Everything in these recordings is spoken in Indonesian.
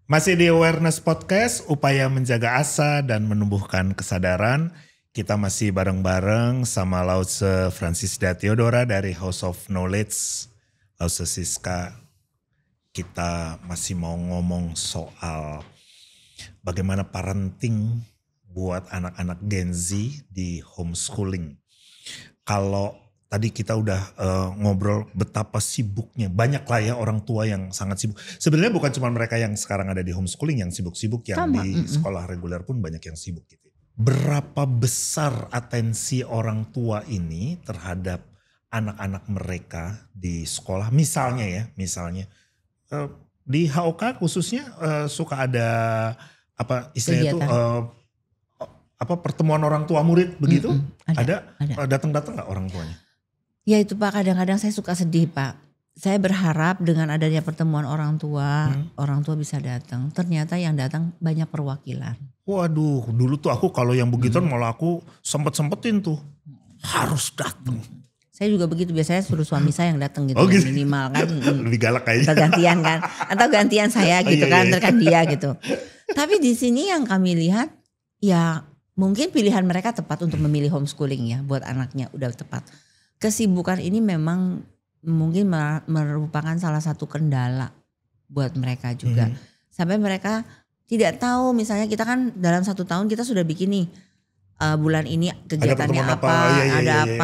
Masih di Awareness Podcast, upaya menjaga asa dan menumbuhkan kesadaran. Kita masih bareng-bareng sama Lause Francisda Theodora dari House of Knowledge, Lause Siska. Kita masih mau ngomong soal bagaimana parenting buat anak-anak Gen Z di homeschooling. Kalau tadi kita udah ngobrol betapa sibuknya. Banyak lah ya orang tua yang sangat sibuk. Sebenarnya bukan cuma mereka yang sekarang ada di homeschooling yang sibuk-sibuk. Yang di sekolah reguler pun banyak yang sibuk gitu. Berapa besar atensi orang tua ini terhadap anak-anak mereka di sekolah. Misalnya ya, di HOK khususnya suka ada apa istilahnya itu pertemuan orang tua murid begitu. Ada. Datang-datang nggak orang tuanya? Ya itu Pak, kadang-kadang saya suka sedih Pak. Saya berharap dengan adanya pertemuan orang tua bisa datang. Ternyata yang datang banyak perwakilan. Waduh, dulu tuh aku kalau yang begituan malah aku sempet-sempetin tuh. Harus datang. Saya juga begitu, biasanya suruh suami saya yang datang gitu, gitu. minimal kan. Lebih galak kayaknya. Atau gantian kan, atau gantian saya gitu kan, terkan dia gitu. Tapi di sini yang kami lihat ya mungkin pilihan mereka tepat untuk memilih homeschooling ya buat anaknya udah tepat. Kesibukan ini memang mungkin merupakan salah satu kendala buat mereka juga. Sampai mereka tidak tahu, misalnya kita kan dalam 1 tahun kita sudah bikin nih bulan ini kegiatannya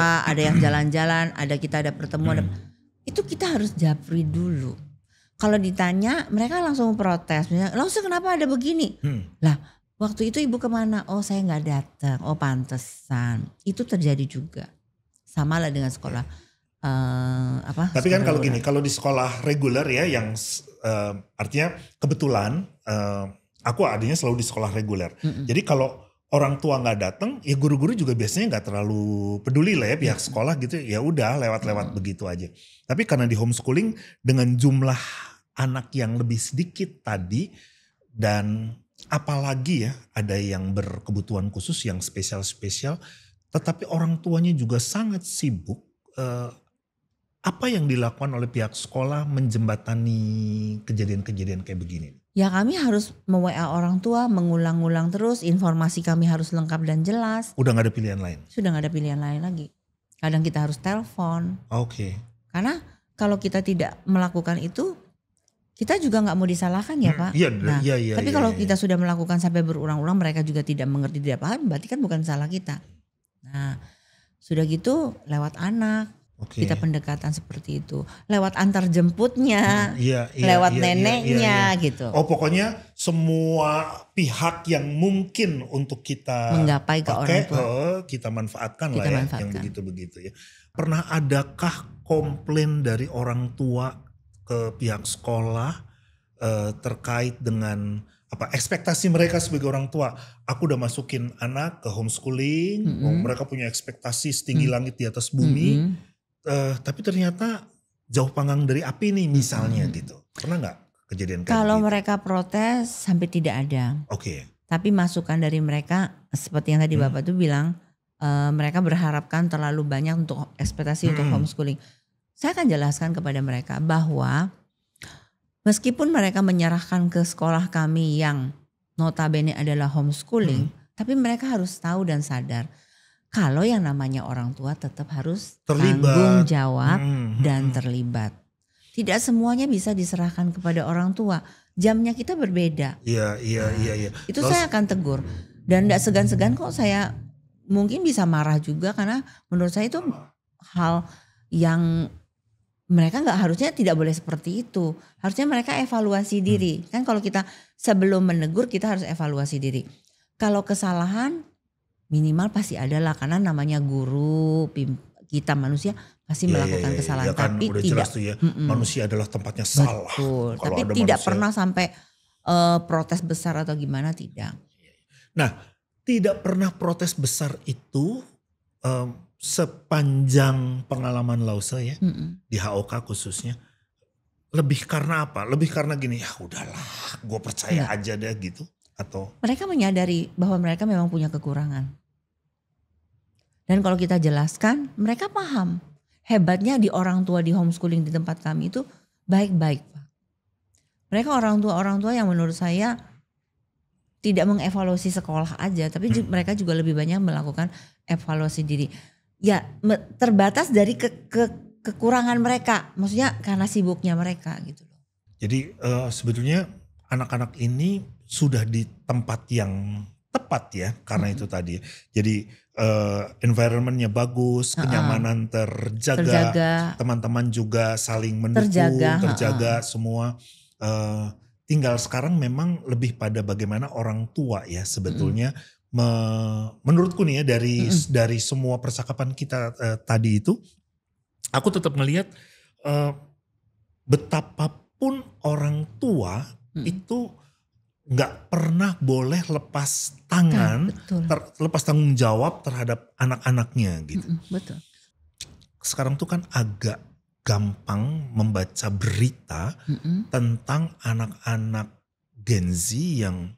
ada yang jalan-jalan, ada pertemuan. Itu kita harus japri dulu. Kalau ditanya mereka langsung protes, misalnya, "Langsung kenapa ada begini?" Lah waktu itu ibu kemana? "Oh saya gak datang." "Oh pantesan." Itu terjadi juga. Sama lah dengan sekolah Tapi kan kalau gini, kalau di sekolah reguler ya yang artinya kebetulan aku adanya selalu di sekolah reguler. Jadi kalau orang tua nggak datang, ya guru-guru juga biasanya nggak terlalu peduli lah ya pihak sekolah gitu. Ya udah lewat-lewat begitu aja. Tapi karena di homeschooling dengan jumlah anak yang lebih sedikit tadi dan apalagi ya ada yang berkebutuhan khusus yang spesial-spesial. Tetapi orang tuanya juga sangat sibuk. Apa yang dilakukan oleh pihak sekolah menjembatani kejadian-kejadian kayak begini? Ya kami harus me-WA orang tua, mengulang-ulang terus, informasi kami harus lengkap dan jelas. Udah gak ada pilihan lain? Sudah gak ada pilihan lain lagi. Kadang kita harus telepon. Oke. Karena kalau kita tidak melakukan itu, kita juga gak mau disalahkan ya Pak. Tapi kalau kita sudah melakukan sampai berulang-ulang, mereka juga tidak mengerti, tidak paham, berarti kan bukan salah kita. Nah sudah gitu lewat anak kita pendekatan seperti itu. Lewat antar jemputnya, lewat neneknya gitu. Oh pokoknya semua pihak yang mungkin untuk kita menggapai ke orang tua. Kita manfaatkan lah ya yang begitu-begitu ya. Pernah adakah komplain dari orang tua ke pihak sekolah terkait dengan ekspektasi mereka sebagai orang tua? Aku udah masukin anak ke homeschooling, mereka punya ekspektasi setinggi langit di atas bumi, tapi ternyata jauh panggang dari api nih misalnya gitu. Pernah nggak kejadian kayak Kalau gitu? mereka protes sampai tidak ada. Oke. Tapi masukan dari mereka seperti yang tadi Bapak tuh bilang, mereka berharapkan terlalu banyak untuk ekspektasi untuk homeschooling. Saya akan jelaskan kepada mereka bahwa meskipun mereka menyerahkan ke sekolah kami yang notabene adalah homeschooling, tapi mereka harus tahu dan sadar kalau yang namanya orang tua tetap harus tanggung jawab dan terlibat. Tidak semuanya bisa diserahkan kepada orang tua. Jamnya kita berbeda. Iya. Itu saya akan tegur. Dan tidak segan-segan kok saya mungkin bisa marah juga karena menurut saya itu hal yang mereka harusnya tidak boleh seperti itu. Harusnya mereka evaluasi diri. Kan kalau kita sebelum menegur kita harus evaluasi diri. Kalau kesalahan minimal pasti ada lah karena namanya guru, kita manusia pasti melakukan kesalahan. Kan, tapi udah tidak. Jelas tuh ya, manusia adalah tempatnya salah. Betul. Tapi tidak pernah sampai protes besar atau gimana, tidak. Nah, tidak pernah protes besar itu sepanjang pengalaman Lause ya, di HOK khususnya, lebih karena apa? Lebih karena gini, ya udahlah gue percaya aja deh gitu? Atau? Mereka menyadari bahwa mereka memang punya kekurangan. Dan kalau kita jelaskan, mereka paham. Hebatnya di orang tua di homeschooling di tempat kami itu baik-baik Pak. Mereka orang tua yang menurut saya tidak mengevaluasi sekolah aja, tapi mereka juga lebih banyak melakukan evaluasi diri. Ya terbatas dari kekurangan mereka, maksudnya karena sibuknya mereka gitu. Jadi sebetulnya anak-anak ini sudah di tempat yang tepat ya, karena itu tadi. Jadi environmentnya bagus, kenyamanan terjaga, teman-teman juga saling mendukung, terjaga semua. Tinggal sekarang memang lebih pada bagaimana orang tua ya sebetulnya. Menurutku nih ya dari semua percakapan kita tadi itu, aku tetap ngelihat betapapun orang tua itu nggak pernah boleh lepas tangan, lepas tanggung jawab terhadap anak-anaknya gitu. Betul. Sekarang tuh kan agak gampang membaca berita tentang anak-anak Gen Z yang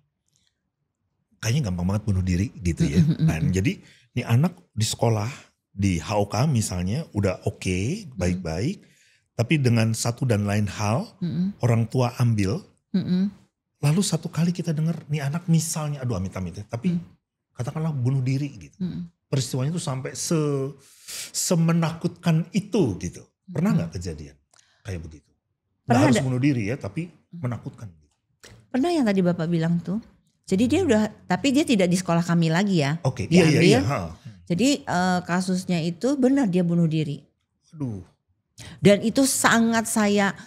kayaknya gampang banget bunuh diri gitu ya. Nah, jadi ini anak di sekolah di HOK misalnya udah oke, baik-baik, tapi dengan satu dan lain hal orang tua ambil. Lalu satu kali kita dengar nih anak misalnya, aduh amit-amit ya, tapi katakanlah bunuh diri gitu. Peristiwanya tuh sampai semenakutkan itu gitu. Pernah gak kejadian kayak begitu? Gak harus bunuh diri ya, tapi menakutkan. Pernah yang tadi Bapak bilang tuh. Jadi dia udah, tapi dia tidak di sekolah kami lagi ya. Oke, iya. Jadi kasusnya itu benar dia bunuh diri. Aduh. Dan itu sangat saya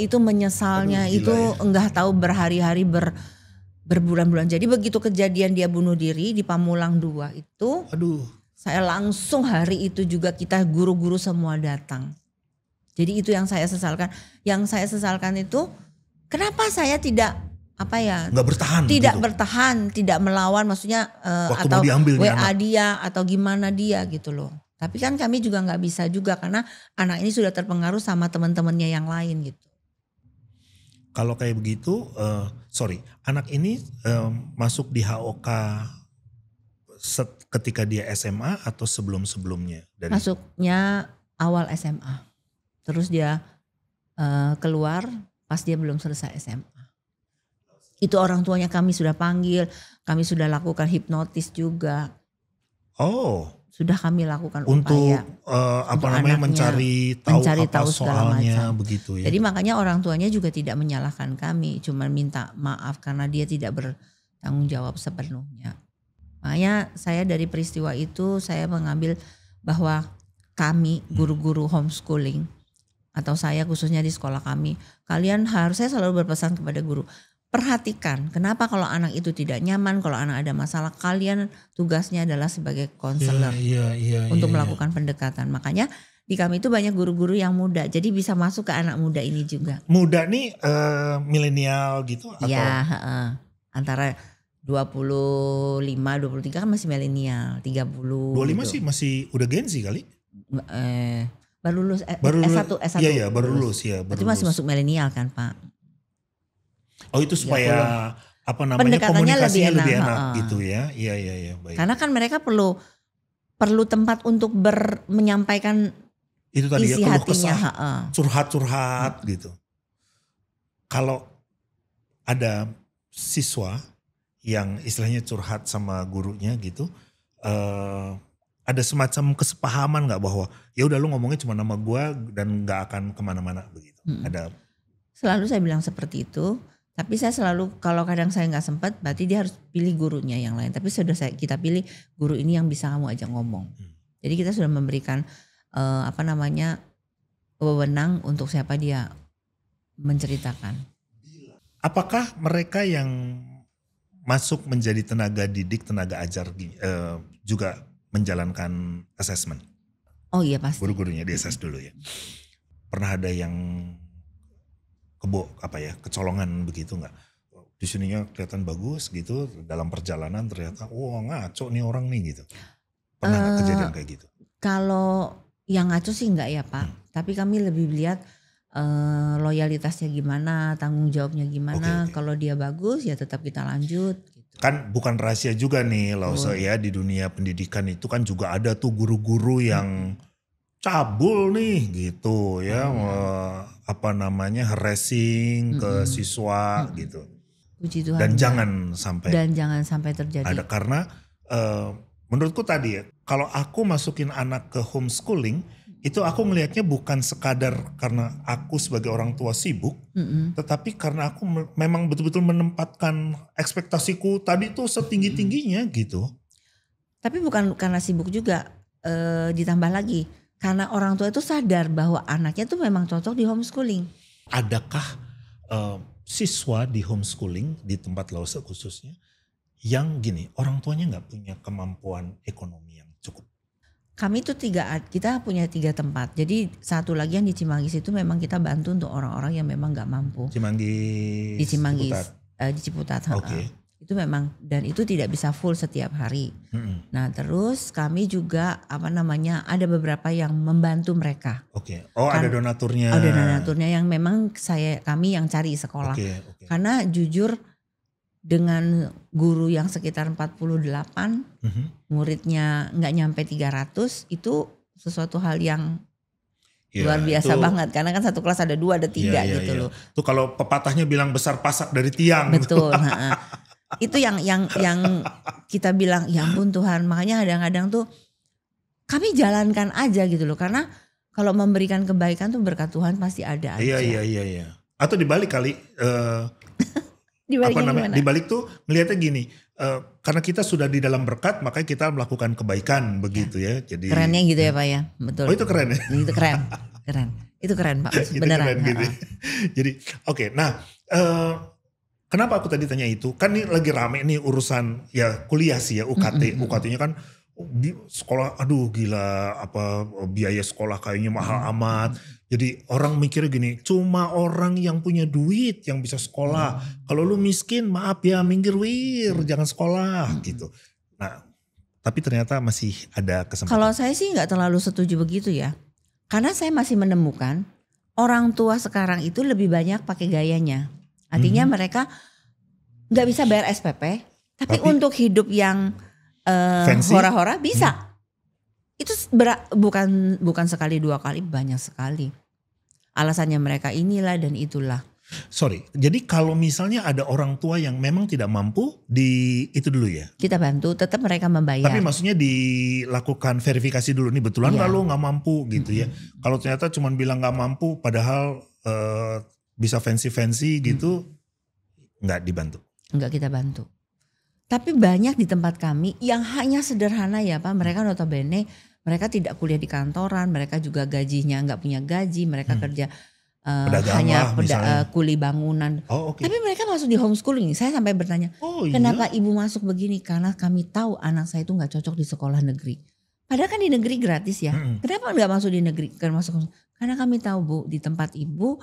itu menyesalnya. Aduh, itu ya. Enggak tahu berhari-hari berbulan-bulan. Jadi begitu kejadian dia bunuh diri di Pamulang 2 itu. Aduh. Saya langsung hari itu juga kita guru-guru semua datang. Jadi itu yang saya sesalkan. Yang saya sesalkan itu kenapa saya tidak nggak bertahan. Tidak gitu. bertahan, tidak melawan maksudnya atau WA dia atau gimana dia gitu loh. Tapi kan kami juga nggak bisa juga karena anak ini sudah terpengaruh sama teman-temannya yang lain gitu. Kalau kayak begitu, anak ini masuk di HOK ketika dia SMA atau sebelum-sebelumnya? Masuknya awal SMA, terus dia keluar pas dia belum selesai SMA. Itu orang tuanya kami sudah panggil, kami sudah lakukan hipnotis juga. Oh. Sudah kami lakukan untuk upaya. Mencari tahu soalnya macam. Begitu ya. Jadi makanya orang tuanya juga tidak menyalahkan kami, cuma minta maaf karena dia tidak bertanggung jawab sepenuhnya. Makanya saya dari peristiwa itu saya mengambil bahwa kami guru-guru homeschooling atau saya khususnya di sekolah kami, saya selalu berpesan kepada guru. Perhatikan kenapa kalau anak itu tidak nyaman, kalau anak ada masalah, kalian tugasnya adalah sebagai konselor untuk melakukan pendekatan. Makanya di kami itu banyak guru-guru yang muda, jadi bisa masuk ke anak muda ini juga. Muda nih milenial gitu atau? Iya, antara 25, 23 kan masih milenial, 30. 25 gitu. Sih masih udah Gen Z kali? Baru lulus S1. Iya, baru lulus ya. Itu masih masuk milenial kan Pak? Oh itu supaya pendekatannya komunikasinya lebih enak gitu ya. Iya baik. Karena kan mereka perlu tempat untuk menyampaikan itu tadi isi ya, hatinya. Curhat gitu. Kalau ada siswa yang istilahnya curhat sama gurunya gitu, ada semacam kesepahaman nggak bahwa ya udah lu ngomongnya cuma nama gue dan nggak akan kemana-mana begitu. Ada. Selalu saya bilang seperti itu. Tapi saya selalu kalau kadang saya nggak sempat, berarti dia harus pilih gurunya yang lain. Tapi sudah kita pilih guru ini yang bisa kamu ajak ngomong. Jadi kita sudah memberikan wewenang untuk siapa dia menceritakan. Apakah mereka yang masuk menjadi tenaga didik, tenaga ajar juga menjalankan assessment? Oh iya pasti. Guru-gurunya di assess dulu ya. Pernah ada yang kecolongan begitu nggak? Di sininya kelihatan bagus gitu, dalam perjalanan ternyata ngaco nih orang nih gitu. Pernah nggak kejadian kayak gitu? Kalau yang ngaco sih enggak ya Pak, tapi kami lebih lihat loyalitasnya gimana, tanggung jawabnya gimana. Kalau dia bagus ya tetap kita lanjut. Gitu. Kan bukan rahasia juga nih Lause ya, di dunia pendidikan itu kan juga ada tuh guru-guru yang cabul nih gitu ya, harassing ke siswa gitu. Puji Tuhan. Dan enggak. Jangan sampai terjadi. Ada karena menurutku tadi ya, kalau aku masukin anak ke homeschooling, itu aku ngelihatnya bukan sekadar karena aku sebagai orang tua sibuk, tetapi karena aku memang betul-betul menempatkan ekspektasiku tadi tuh setinggi-tingginya gitu. Tapi bukan karena sibuk juga, ditambah lagi karena orang tua itu sadar bahwa anaknya tuh memang cocok di homeschooling. Adakah siswa di homeschooling di tempat Lause khususnya yang gini, orang tuanya nggak punya kemampuan ekonomi yang cukup? Kami tuh kita punya 3 tempat. Jadi satu lagi yang di Cimanggis itu memang kita bantu untuk orang-orang yang memang nggak mampu. Di Cimanggis, di Ciputat. Oke. Itu memang, dan itu tidak bisa full setiap hari. Nah terus kami juga ada beberapa yang membantu mereka. Oke. Oh, ada donaturnya. Ada donaturnya yang memang kami yang cari sekolah. Oke. Karena jujur dengan guru yang sekitar 48, muridnya nggak nyampe 300, itu sesuatu hal yang luar biasa banget. Karena kan satu kelas ada 2, ada 3 gitu loh. Itu kalau pepatahnya bilang besar pasak dari tiang. Betul. Itu yang kita bilang, ya ampun Tuhan. Makanya kadang-kadang tuh kami jalankan aja gitu loh. Karena kalau memberikan kebaikan tuh berkat Tuhan pasti ada aja. Iya. Atau dibalik kali. Dibalik tuh ngelihatnya gini, karena kita sudah di dalam berkat, makanya kita melakukan kebaikan begitu ya. Jadi kerennya gitu ya Pak ya, betul. Oh itu keren ya? Itu keren. Itu keren Pak, beneran. Keren, gitu. Jadi oke. Nah kenapa aku tadi tanya itu? Kan ini lagi rame nih urusan ya kuliah sih ya, UKT. UKT-nya kan sekolah, aduh gila, biaya sekolah kayaknya mahal amat. Jadi orang mikirnya gini, cuma orang yang punya duit yang bisa sekolah. Kalau lu miskin, maaf ya, minggir jangan sekolah gitu. Nah, tapi ternyata masih ada kesempatan. Kalau saya sih nggak terlalu setuju begitu ya. Karena saya masih menemukan orang tua sekarang itu lebih banyak pakai gayanya. Artinya mereka nggak bisa bayar SPP, tapi untuk hidup yang hora-hora bisa. Itu bukan sekali 2 kali, banyak sekali. Alasannya mereka inilah dan itulah. Sorry, jadi kalau misalnya ada orang tua yang memang tidak mampu, itu dulu ya? Kita bantu, tetap mereka membayar. Tapi maksudnya dilakukan verifikasi dulu nih, betulan kalau nggak mampu gitu ya. Kalau ternyata cuma bilang nggak mampu, padahal bisa fancy gitu, nggak dibantu? Nggak kita bantu. Tapi banyak di tempat kami yang hanya sederhana ya Pak, mereka notabene mereka tidak kuliah di kantoran, mereka juga gajinya nggak punya gaji, mereka kerja hanya kuli bangunan. Tapi mereka masuk di homeschooling. Saya sampai bertanya, kenapa ibu masuk begini? Karena kami tahu anak saya itu nggak cocok di sekolah negeri. Padahal kan di negeri gratis ya. Kenapa nggak masuk di negeri? Karena kami tahu Bu, di tempat ibu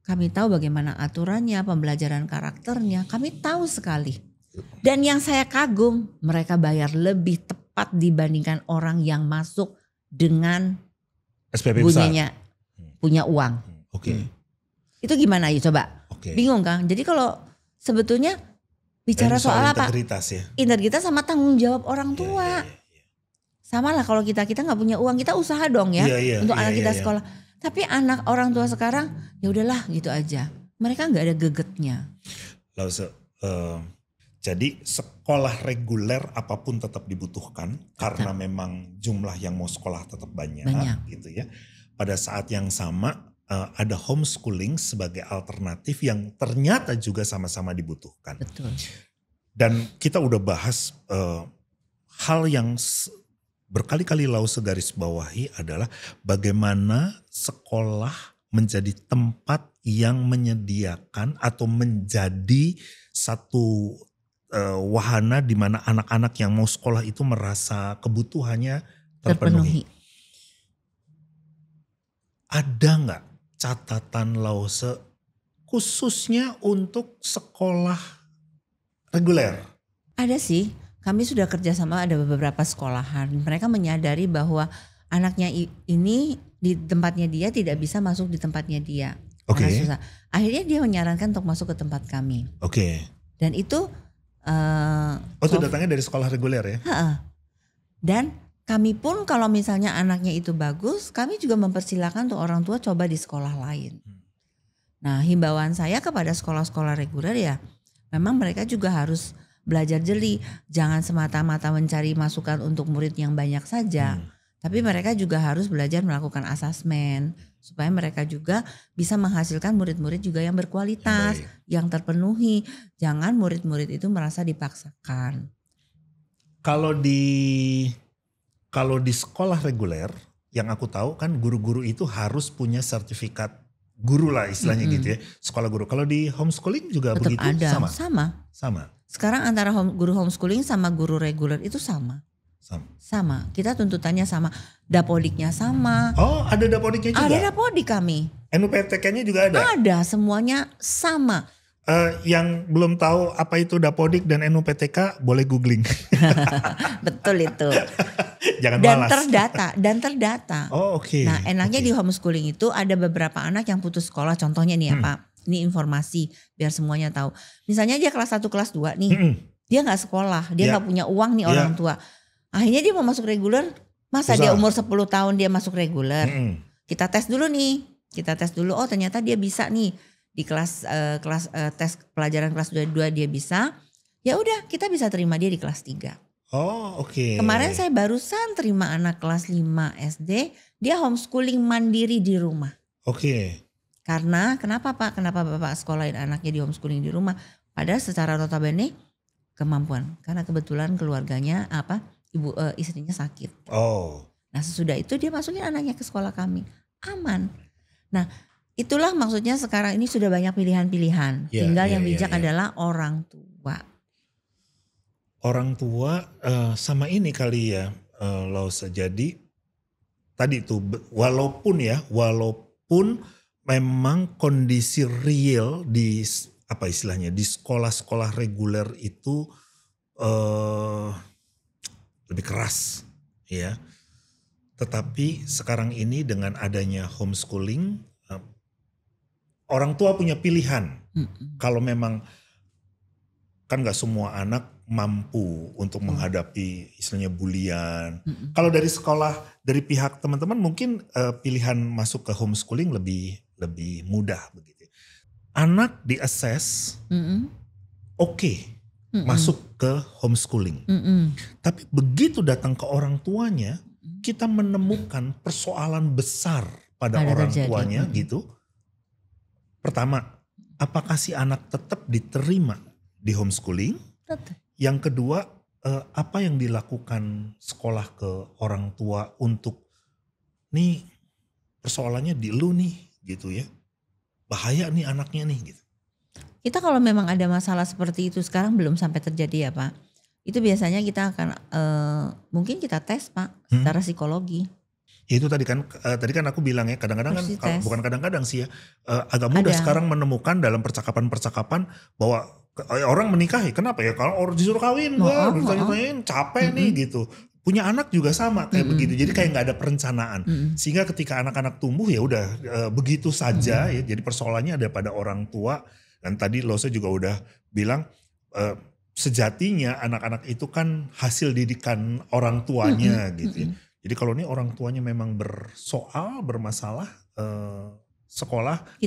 kami tahu bagaimana aturannya, pembelajaran karakternya, kami tahu sekali. Dan yang saya kagum, mereka bayar lebih tepat dibandingkan orang yang masuk dengan SPP bunyinya punya uang. Oke. Itu gimana ya coba? Bingung kan? Jadi kalau sebetulnya bicara soal apa? Integritas ya. Integritas sama tanggung jawab orang tua. Sama lah kalau kita nggak punya uang, kita usaha dong ya untuk anak kita sekolah. Tapi anak orang tua sekarang ya udahlah gitu aja. Mereka nggak ada gegetnya. Jadi sekolah reguler apapun tetap dibutuhkan karena memang jumlah yang mau sekolah tetap banyak. Gitu ya. Pada saat yang sama ada homeschooling sebagai alternatif yang ternyata juga sama-sama dibutuhkan. Betul. Dan kita udah bahas hal yang berkali-kali Lause garis bawahi adalah bagaimana sekolah menjadi tempat yang menyediakan atau menjadi satu wahana di mana anak-anak yang mau sekolah itu merasa kebutuhannya terpenuhi. Ada nggak catatan Lause khususnya untuk sekolah reguler? Ada sih, kami sudah kerjasama ada beberapa sekolahan. Mereka menyadari bahwa anaknya ini di tempatnya dia tidak bisa masuk di tempatnya dia. Susah. Akhirnya dia menyarankan untuk masuk ke tempat kami. Dan itu itu datangnya dari sekolah reguler ya? Dan Kami pun kalau misalnya anaknya itu bagus, kami juga mempersilahkan tuh orang tua coba di sekolah lain. Nah, himbauan saya kepada sekolah-sekolah reguler ya, memang mereka juga harus belajar jeli. Jangan semata-mata mencari masukan untuk murid yang banyak saja. Tapi mereka juga harus belajar melakukan asesmen. Supaya mereka juga bisa menghasilkan murid-murid juga yang berkualitas, yang terpenuhi. Jangan murid-murid itu merasa dipaksakan. Kalau di sekolah reguler, yang aku tahu kan guru-guru itu harus punya sertifikat guru lah istilahnya gitu ya, sekolah guru. Kalau di homeschooling juga Tetap begitu? ada. Sama. Sekarang antara guru homeschooling sama guru reguler itu sama. Kita tuntutannya sama, dapodiknya sama. Oh, ada dapodiknya juga? Ada dapodik kami. NUPTK-nya juga ada? Ada, semuanya sama. Yang belum tahu apa itu dapodik dan NUPTK boleh googling. Betul itu. Jangan dan malas. terdata. Oh, oke. Nah, enaknya di homeschooling itu ada beberapa anak yang putus sekolah. Contohnya nih ya Pak, ini informasi biar semuanya tahu. Misalnya dia kelas 1, kelas 2 nih. Dia gak sekolah, dia gak punya uang nih orang tua. Akhirnya dia mau masuk reguler, masa dia umur 10 tahun dia masuk reguler. Kita tes dulu nih, oh ternyata dia bisa nih. Di tes pelajaran kelas 2 dia bisa. Ya udah, kita bisa terima dia di kelas 3. Oh, oke. Kemarin saya barusan terima anak kelas 5 SD, dia homeschooling mandiri di rumah. Oke. Karena kenapa Pak? Kenapa Bapak sekolahin anaknya di homeschooling di rumah? Padahal secara notabene kemampuan, karena kebetulan keluarganya istrinya sakit. Oh. Nah, sesudah itu dia masukin anaknya ke sekolah kami. Aman. Nah, itulah maksudnya sekarang ini sudah banyak pilihan-pilihan. Tinggal yang bijak adalah orang tua. Orang tua sama ini kali ya, Lause. Jadi tadi tuh walaupun memang kondisi real di apa istilahnya di sekolah-sekolah reguler itu lebih keras ya. Tetapi sekarang ini dengan adanya homeschooling, orang tua punya pilihan. Kalau memang kan gak semua anak mampu untuk menghadapi istilahnya bulian. Kalau dari sekolah, dari pihak teman-teman mungkin pilihan masuk ke homeschooling lebih mudah begitu. Anak di-assess oke, masuk ke homeschooling. Tapi begitu datang ke orang tuanya, kita menemukan persoalan besar pada orang tuanya gitu. Pertama, apakah si anak tetap diterima di homeschooling? Tetap. Yang kedua, apa yang dilakukan sekolah ke orang tua untuk nih persoalannya di lu nih gitu ya. Bahaya nih anaknya nih gitu. Kita kalau memang ada masalah seperti itu sekarang belum sampai terjadi ya Pak. Itu biasanya kita akan mungkin kita tes Pak secara psikologi. Ya itu tadi kan aku bilang ya kadang-kadang kan bukan kadang-kadang sih ya agak mudah sekarang menemukan dalam percakapan-percakapan bahwa orang menikahi kenapa ya kalau orang disuruh kawin ditanya-tanyain capek nih gitu. Punya anak juga sama kayak begitu. Jadi kayak nggak ada perencanaan. Sehingga ketika anak-anak tumbuh ya udah begitu saja ya. Jadi persoalannya ada pada orang tua. Dan tadi Lose juga udah bilang sejatinya anak-anak itu kan hasil didikan orang tuanya gitu ya. Jadi kalau ini orang tuanya memang bermasalah sekolah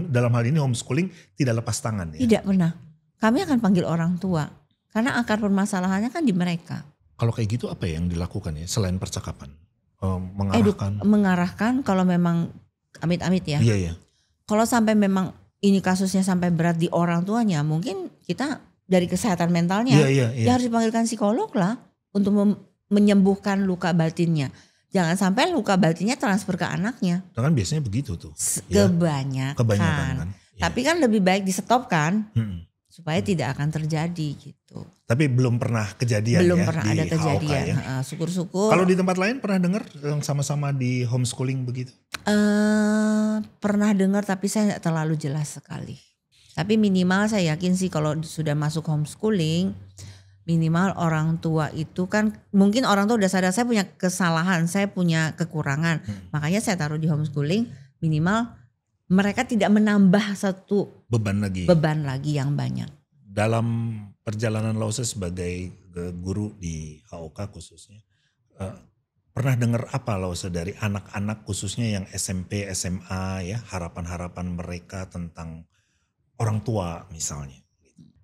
dalam hal ini homeschooling tidak lepas tangan ya. Tidak pernah. Kami akan panggil orang tua karena akar permasalahannya kan di mereka. Kalau kayak gitu apa yang dilakukan ya selain percakapan? Mengarahkan kalau memang amit-amit ya. Iya. Kalau sampai memang ini kasusnya sampai berat di orang tuanya, mungkin kita dari kesehatan mentalnya ya harus dipanggilkan psikolog lah untuk menyembuhkan luka batinnya. Jangan sampai luka batinnya transfer ke anaknya. Kan biasanya begitu tuh. Kebanyakan kan. Tapi kan lebih baik di stop kan. Supaya tidak akan terjadi gitu. Tapi belum pernah kejadian belum pernah ada kejadian. Ya? Syukur-syukur. Kalau di tempat lain pernah dengar yang sama-sama di homeschooling begitu? Pernah dengar tapi saya gak terlalu jelas sekali. Tapi minimal saya yakin sih kalau sudah masuk homeschooling, minimal orang tua itu kan mungkin orang tua udah sadar saya punya kesalahan, saya punya kekurangan. Makanya saya taruh di homeschooling minimal mereka tidak menambah satu beban lagi yang banyak. Dalam perjalanan Lause sebagai guru di HOK khususnya, Eh, Pernah dengar apa Lause dari anak-anak khususnya yang SMP, SMA ya, harapan-harapan mereka tentang orang tua misalnya?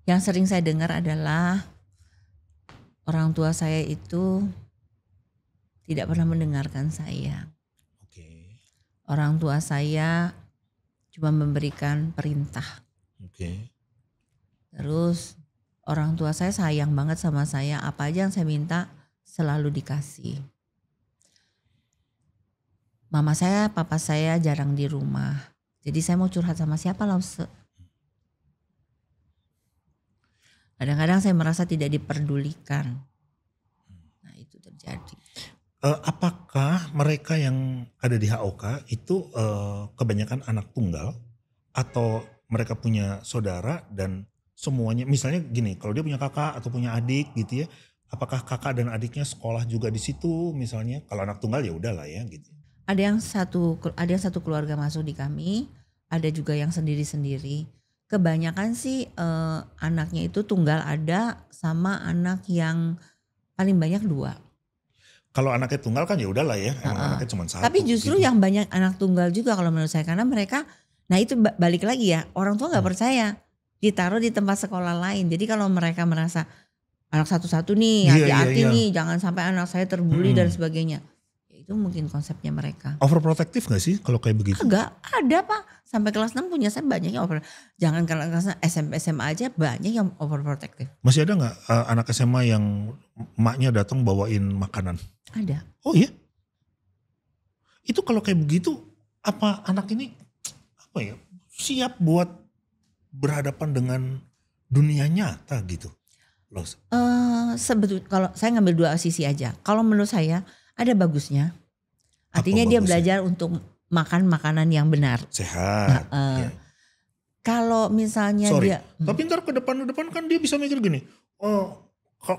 Yang sering saya dengar adalah orang tua saya itu tidak pernah mendengarkan saya. Oke. Orang tua saya cuma memberikan perintah. Oke. Terus orang tua saya sayang banget sama saya, apa aja yang saya minta selalu dikasih. Mama saya, papa saya jarang di rumah. Jadi saya mau curhat sama siapa Lause? Kadang-kadang saya merasa tidak diperdulikan. Nah itu terjadi. Apakah mereka yang ada di HOK itu kebanyakan anak tunggal atau mereka punya saudara dan semuanya misalnya gini, kalau dia punya kakak atau punya adik gitu ya, apakah kakak dan adiknya sekolah juga di situ misalnya? Kalau anak tunggal ya udahlah ya gitu. Ada yang satu keluarga masuk di kami, ada juga yang sendiri-sendiri. Kebanyakan sih anaknya itu tunggal ada sama anak yang paling banyak 2. Kalau anaknya tunggal kan ya udahlah ya, emang anaknya cuma 1. Tapi justru gitu. yang banyak anak tunggal juga kalau menurut saya, karena mereka, nah itu balik lagi ya, orang tua nggak percaya, ditaruh di tempat sekolah lain. Jadi kalau mereka merasa anak satu-satu nih, hati-hati nih, jangan sampai anak saya terbuli dan sebagainya. Itu mungkin konsepnya mereka. Overprotective gak sih kalau kayak begitu? Enggak, ada Pak. Sampai kelas 6 punya saya banyak yang jangan kelas 6, SMP, SMA aja banyak yang overprotective. Masih ada gak anak SMA yang emaknya datang bawain makanan? Ada. Oh iya? Itu kalau kayak begitu, apa anak ini apa ya, siap buat berhadapan dengan dunia nyata gitu? Sebetulnya kalau saya ngambil 2 sisi aja. Kalau menurut saya ada bagusnya. Artinya Apa dia bagusnya? belajar untuk makan makanan yang benar. Sehat. Ya. Kalau misalnya Sorry, dia tapi ntar ke depan kan dia bisa mikir gini, oh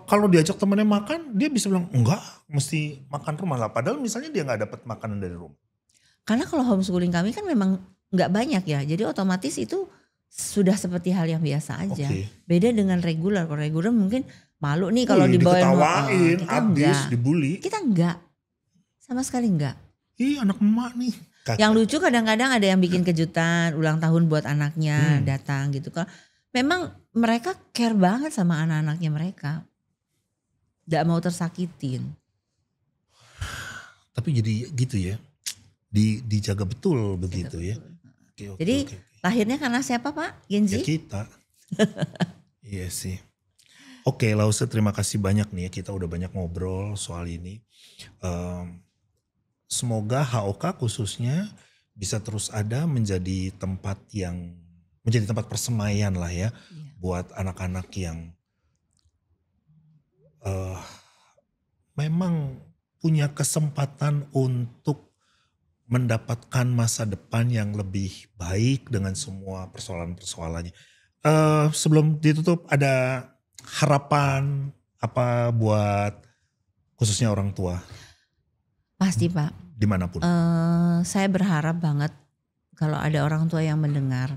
kalau diajak temennya makan, dia bisa bilang enggak, mesti makan rumah lah. Padahal misalnya dia nggak dapat makanan dari rumah. karena kalau homeschooling kami kan memang nggak banyak ya. Jadi otomatis itu sudah seperti hal yang biasa aja. Oke. Beda dengan reguler. Kalau reguler mungkin malu nih kalau dibawa diketawain, kita habis, enggak. dibully. Kita enggak. Sama sekali enggak. Ih anak emak nih. Yang lucu kadang-kadang ada yang bikin kejutan ulang tahun buat anaknya datang gitu. Memang mereka care banget sama anak-anaknya mereka. Gak mau tersakitin. Tapi jadi gitu ya, dijaga betul begitu ya. Oke, Jadi lahirnya karena siapa Pak? ya Genzi? kita. Iya sih. Oke Lause, terima kasih banyak nih ya, kita udah banyak ngobrol soal ini. Semoga HOK khususnya bisa terus ada menjadi tempat persemaian lah ya, buat anak-anak yang memang punya kesempatan untuk mendapatkan masa depan yang lebih baik dengan semua persoalan-persoalannya. Sebelum ditutup, ada harapan apa buat khususnya orang tua? Pasti Pak. Dimanapun. Saya berharap banget kalau ada orang tua yang mendengar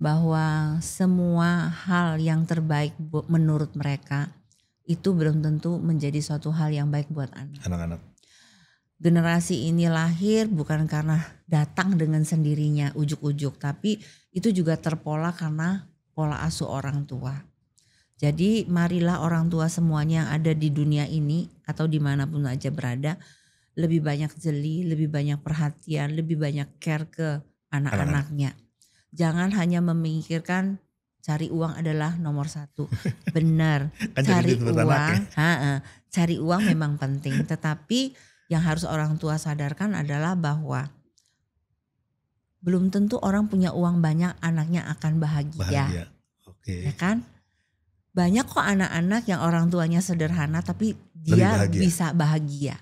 bahwa semua hal yang terbaik menurut mereka itu belum tentu menjadi suatu hal yang baik buat anak-anak. Generasi ini lahir bukan karena datang dengan sendirinya ujuk-ujuk, tapi itu juga terpola karena pola asuh orang tua. Jadi marilah orang tua semuanya yang ada di dunia ini atau dimanapun aja berada, lebih banyak jeli, lebih banyak perhatian, lebih banyak care ke anak-anaknya. Jangan hanya memikirkan cari uang adalah nomor 1. Benar, cari uang memang penting. Tetapi yang harus orang tua sadarkan adalah bahwa belum tentu orang punya uang banyak anaknya akan bahagia. Oke. Ya kan? Banyak kok anak-anak yang orang tuanya sederhana tapi dia bisa bahagia.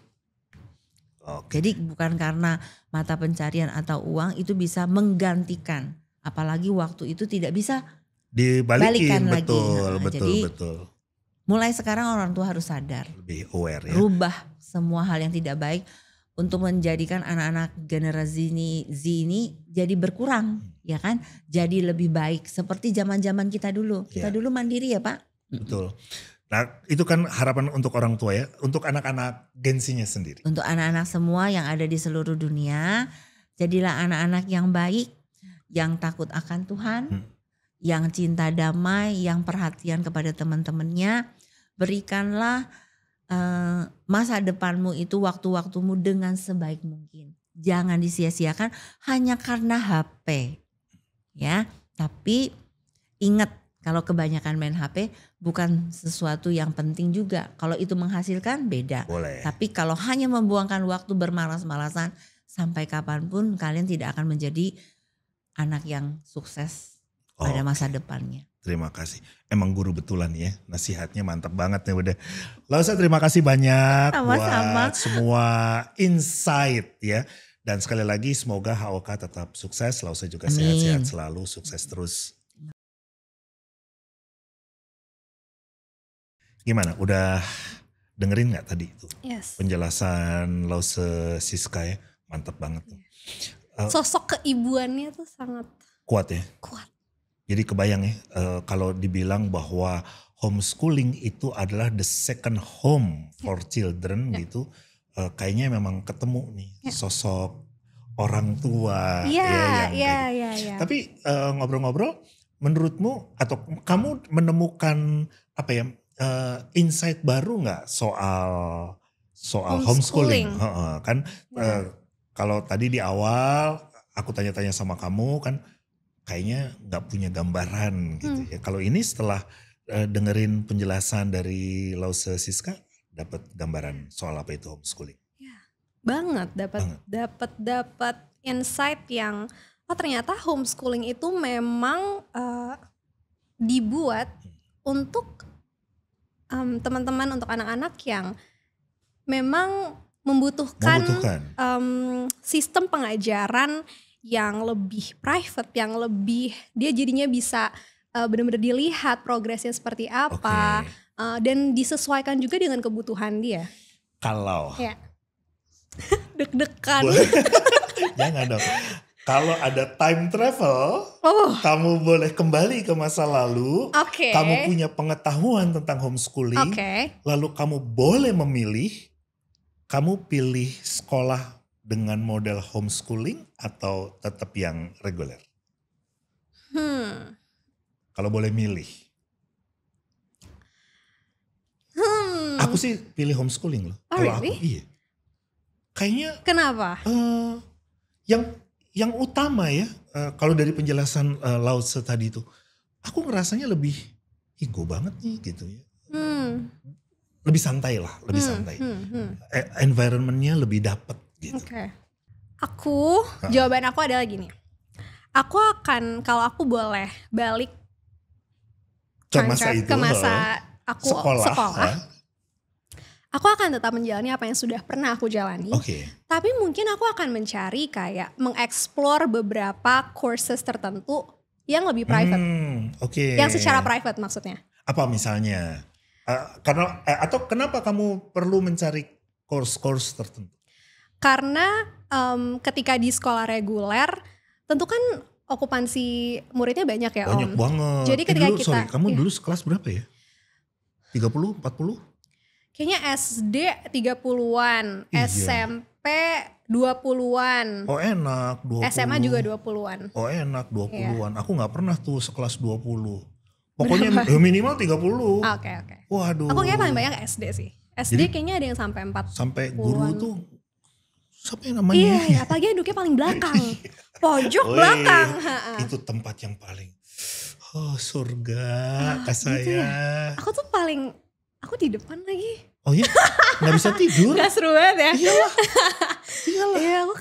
Jadi bukan karena mata pencarian atau uang itu bisa menggantikan. Apalagi waktu itu tidak bisa dibalikan lagi. Betul. Mulai sekarang orang tua harus sadar. Lebih aware ya. Rubah semua hal yang tidak baik untuk menjadikan anak-anak generasi Z ini jadi berkurang. Ya kan? Jadi lebih baik seperti zaman-zaman kita dulu. Kita dulu mandiri ya Pak. Betul. Nah itu kan harapan untuk orang tua ya, untuk anak-anak gensinya sendiri. Untuk anak-anak semua yang ada di seluruh dunia, jadilah anak-anak yang baik, yang takut akan Tuhan, yang cinta damai, yang perhatian kepada teman-temannya. Berikanlah masa depanmu itu, waktu-waktumu dengan sebaik mungkin. Jangan disia-siakan hanya karena HP. Ya, tapi ingat, kalau kebanyakan main HP bukan sesuatu yang penting juga. Kalau itu menghasilkan beda. Boleh. Tapi kalau hanya membuangkan waktu bermalas-malasan, sampai kapanpun kalian tidak akan menjadi anak yang sukses pada masa depannya. Terima kasih. Emang guru betulan ya, nasihatnya mantap banget nih udah. Lausa terima kasih banyak buat semua insight ya. Dan sekali lagi semoga HOK tetap sukses, Lausa juga sehat-sehat selalu, sukses terus. Gimana, udah dengerin gak tadi itu? Yes. Penjelasan Lause Siska ya, mantap banget tuh. Sosok keibuannya tuh sangat kuat ya? Kuat. Jadi kebayang ya, kalau dibilang bahwa homeschooling itu adalah the second home for children gitu, kayaknya memang ketemu nih sosok orang tua ya. Tapi ngobrol-ngobrol, menurutmu atau kamu menemukan apa ya? Insight baru nggak soal homeschooling? Kan kalau tadi di awal aku tanya-tanya sama kamu kan kayaknya nggak punya gambaran gitu ya. Kalau ini setelah dengerin penjelasan dari Lause Siska, dapat gambaran soal apa itu homeschooling? Ya, banget dapat insight yang ternyata homeschooling itu memang dibuat untuk teman-teman, untuk anak-anak yang memang membutuhkan. Sistem pengajaran yang lebih private, yang lebih dia jadinya bisa benar-benar dilihat progresnya seperti apa, dan disesuaikan juga dengan kebutuhan dia. Kalau deg-degan. Jangan dong. Kalau ada time travel, kamu boleh kembali ke masa lalu, kamu punya pengetahuan tentang homeschooling, lalu kamu boleh memilih, kamu pilih sekolah dengan model homeschooling atau tetap yang reguler? Kalau boleh milih. Aku sih pilih homeschooling loh. Kalau aku iya. Kayaknya. Kenapa? Yang utama ya, kalau dari penjelasan Lause tadi itu, aku ngerasanya lebih ego banget nih gitu ya. Lebih santai lah, lebih santai. Environmentnya lebih dapet gitu. Aku, jawaban aku adalah gini. Aku akan, kalau aku boleh balik ke masa itu, ke masa aku sekolah. Aku akan tetap menjalani apa yang sudah pernah aku jalani. Tapi mungkin aku akan mencari kayak mengeksplor beberapa courses tertentu yang lebih private. Yang secara private maksudnya. Apa misalnya? Atau kenapa kamu perlu mencari course-course tertentu? Karena ketika di sekolah reguler, tentu kan okupansi muridnya banyak ya, Banyak banget. Jadi ketika kamu dulu kelas berapa ya? 30, 40? Kayaknya SD 30-an, SMP 20-an. Oh enak, 20. SMA juga 20-an. Oh enak, 20-an. Aku gak pernah tuh sekelas 20. Pokoknya minimal 30. Oke. Waduh. Aku kayaknya paling banyak SD sih. SD kayaknya ada yang sampai 4. Sampai guru tuh, siapa yang namanya? Iya, apalagi duduknya paling belakang. Pojok belakang. Itu tempat yang paling, surga kata saya. Gitu ya? Aku di depan lagi. Oh iya? Gak bisa tidur? Gak seru banget ya? Iyalah. Iya, aku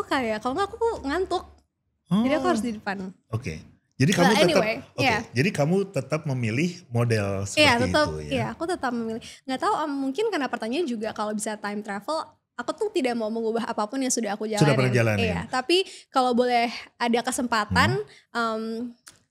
kayak kalau gak aku ngantuk. Jadi aku harus di depan. Jadi kamu jadi kamu tetap memilih model seperti itu ya? Iya, aku tetap memilih. Gak tahu, mungkin karena pertanyaan juga kalau bisa time travel, aku tuh tidak mau mengubah apapun yang sudah aku jalanin. Sudah pernah jalanin. Iya, tapi kalau boleh ada kesempatan,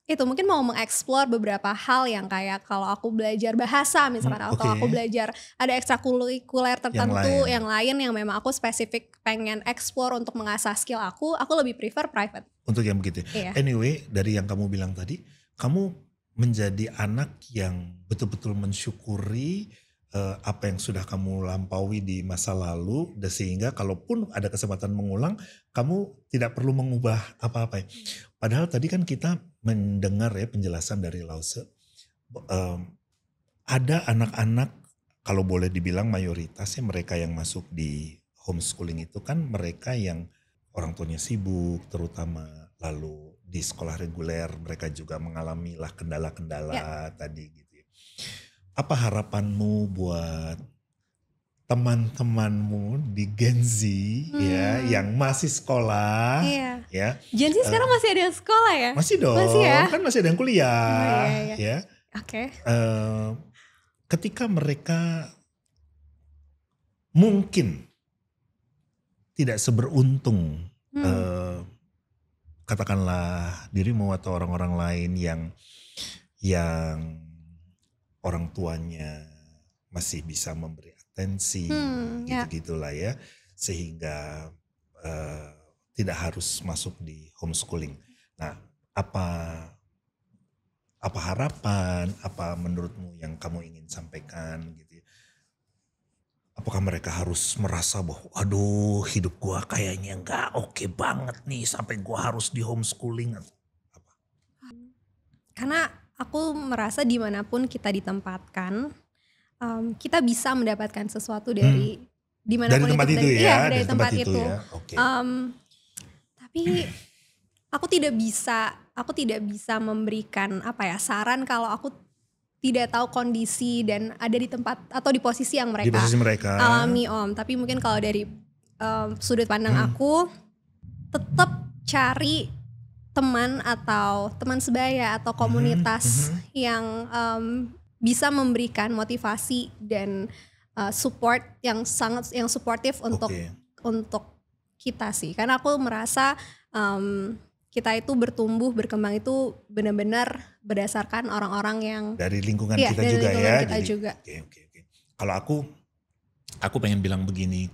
itu mungkin mau mengeksplor beberapa hal yang kayak kalau aku belajar bahasa misalkan, atau aku belajar ada ekstrakurikuler tertentu yang lain yang memang aku spesifik pengen eksplor untuk mengasah skill aku lebih prefer private. Untuk yang begitu. Iya. Anyway, dari yang kamu bilang tadi, kamu menjadi anak yang betul-betul mensyukuri apa yang sudah kamu lampaui di masa lalu, dan sehingga kalaupun ada kesempatan mengulang, kamu tidak perlu mengubah apa-apa. Padahal tadi kan kita mendengar ya penjelasan dari Lause, ada anak-anak, kalau boleh dibilang mayoritasnya mereka yang masuk di homeschooling itu kan mereka yang orang tuanya sibuk terutama, lalu di sekolah reguler mereka juga mengalami lah kendala-kendala tadi gitu ya. Apa harapanmu buat teman-temanmu di Gen Z ya yang masih sekolah ya? Gen Z sekarang masih ada yang sekolah ya? Masih dong, masih ya? Kan masih ada yang kuliah ya. Oke. Ketika mereka mungkin tidak seberuntung katakanlah dirimu atau orang-orang lain yang orang tuanya masih bisa memberi atensi gitu-gitulah ya, sehingga tidak harus masuk di homeschooling. Nah, apa harapan, apa menurutmu yang kamu ingin sampaikan gitu ya? Apakah mereka harus merasa bahwa aduh hidup gua kayaknya nggak oke banget nih sampai gua harus di homeschooling atau apa? Karena aku merasa dimanapun kita ditempatkan, kita bisa mendapatkan sesuatu dari dimanapun dari tempat itu ya, dari tempat itu. Ya. Okay. Tapi aku tidak bisa memberikan saran kalau aku tidak tahu kondisi dan ada di tempat atau di posisi yang mereka alami, Om. Tapi mungkin kalau dari sudut pandang aku, tetap cari teman atau teman sebaya atau komunitas yang bisa memberikan motivasi dan support yang suportif untuk kita sih. Karena aku merasa kita itu bertumbuh berkembang itu benar-benar berdasarkan orang-orang yang dari lingkungan kita dari juga lingkungan ya. Kita juga. Oke. Kalau aku pengen bilang begini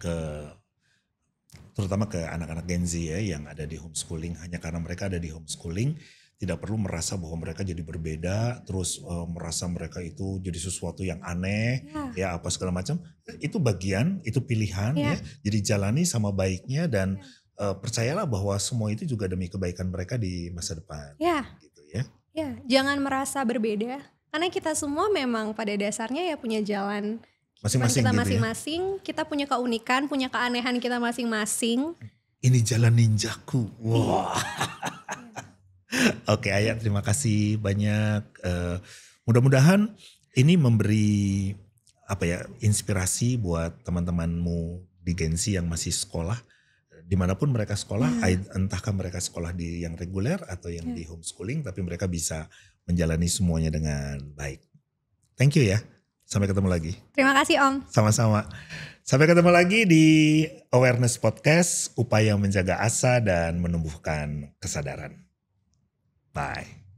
terutama ke anak-anak Gen Z ya yang ada di homeschooling, hanya karena mereka ada di homeschooling tidak perlu merasa bahwa mereka jadi berbeda, terus merasa mereka itu jadi sesuatu yang aneh ya apa segala macam. Itu bagian, itu pilihan ya. Jadi jalani sama baiknya dan percayalah bahwa semua itu juga demi kebaikan mereka di masa depan. Gitu ya. Ya, jangan merasa berbeda karena kita semua memang pada dasarnya ya punya jalan masing-masing kita gitu masing-masing, kita punya keunikan, punya keanehan kita masing-masing. Ini jalan ninjaku. Wow. Oke, Ayah, terima kasih banyak. Mudah-mudahan ini memberi inspirasi buat teman-temanmu di Gen Z yang masih sekolah. Dimanapun mereka sekolah, entahkah mereka sekolah di yang reguler atau yang di homeschooling, tapi mereka bisa menjalani semuanya dengan baik. Thank you ya. Sampai ketemu lagi. Terima kasih Om. Sama-sama. Sampai ketemu lagi di Awareness Podcast, upaya menjaga asa dan menumbuhkan kesadaran. Bye.